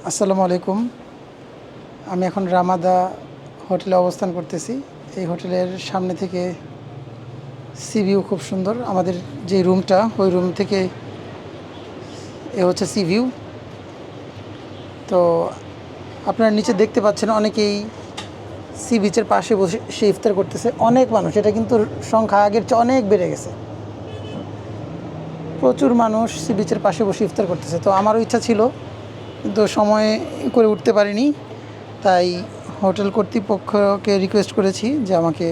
আসসালামু আলাইকুম। আমি এখন রামাদা হোটেলে অবস্থান করতেছি। এই হোটেলের সামনে থেকে সি ভিউ খুব সুন্দর। আমাদের যে রুমটা, ওই রুম থেকে এ হচ্ছে সি ভিউ। তো আপনারা নিচে দেখতে পাচ্ছেন অনেকেই সি বিচের পাশে বসে সে ইফতার করতেছে। অনেক মানুষ, এটা কিন্তু সংখ্যা আগের চেয়ে অনেক বেড়ে গেছে। প্রচুর মানুষ সি বিচের পাশে বসে ইফতার করতেছে। তো আমারও ইচ্ছা ছিল, কিন্তু সময় করে উঠতে পারিনি। তাই হোটেল কর্তৃপক্ষকে রিকোয়েস্ট করেছি যে আমাকে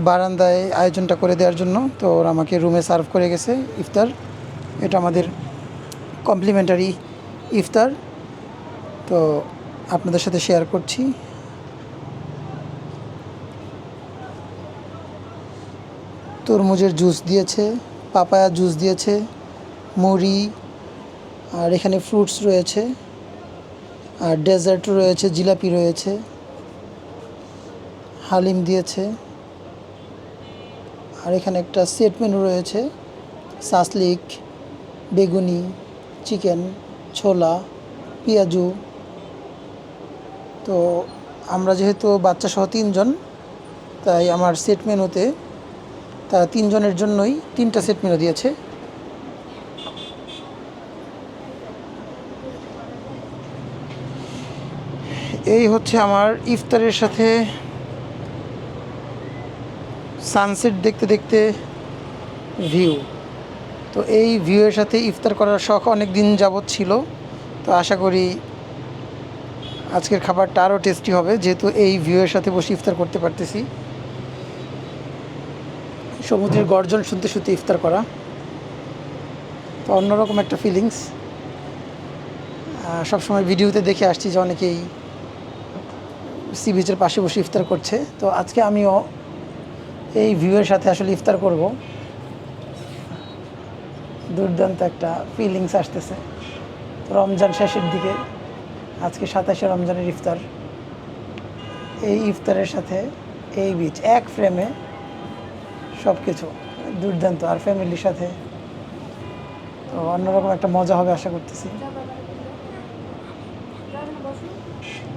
বারান্দায় আয়োজনটা করে দেওয়ার জন্য। তো ওরা আমাকে রুমে সার্ভ করে গেছে ইফতার। এটা আমাদের কমপ্লিমেন্টারি ইফতার। তো আপনাদের সাথে শেয়ার করছি। তরমুজের জুস দিয়েছে, পাপায়া জুস দিয়েছে, মুড়ি, আর এখানে ফ্রুটস রয়েছে, আর ডেজার্ট রয়েছে, জিলাপি রয়েছে, হালিম দিয়েছে। আর এখানে একটা সেট মেনু রয়েছে, সাসলিক, বেগুনি, চিকেন, ছোলা, পেঁয়াজু। তো আমরা যেহেতু বাচ্চা সহ 3 জন, তাই আমার সেট মেনুতে তারা 3 জনের জন্যই 3টা সেট মেনু দিয়েছে। এই হচ্ছে আমার ইফতারের সাথে সানসেট দেখতে দেখতে ভিউ। তো এই ভিউয়ের সাথে ইফতার করার শখ অনেক দিন যাবৎ ছিল। তো আশা করি আজকের খাবারটা আরও টেস্টি হবে, যেহেতু এই ভিউয়ের সাথে বসে ইফতার করতে পারতেছি। সমুদ্রের গর্জন শুনতে শুনতে ইফতার করা তো অন্যরকম একটা ফিলিংস। সবসময় ভিডিওতে দেখে আসছি যে অনেকেই সি বিচের পাশে বসে ইফতার করছে। তো আজকে আমিও এই ভিউয়ের সাথে আসলে ইফতার করব। দুর্দান্ত একটা ফিলিংস আসতেছে। রমজান শেষের দিকে, আজকে 27শে রমজানের ইফতার। এই ইফতারের সাথে এই বিচ এক ফ্রেমে, সব কিছু দুর্দান্ত। আর ফ্যামিলির সাথে তো অন্যরকম একটা মজা হবে আশা করতেছি।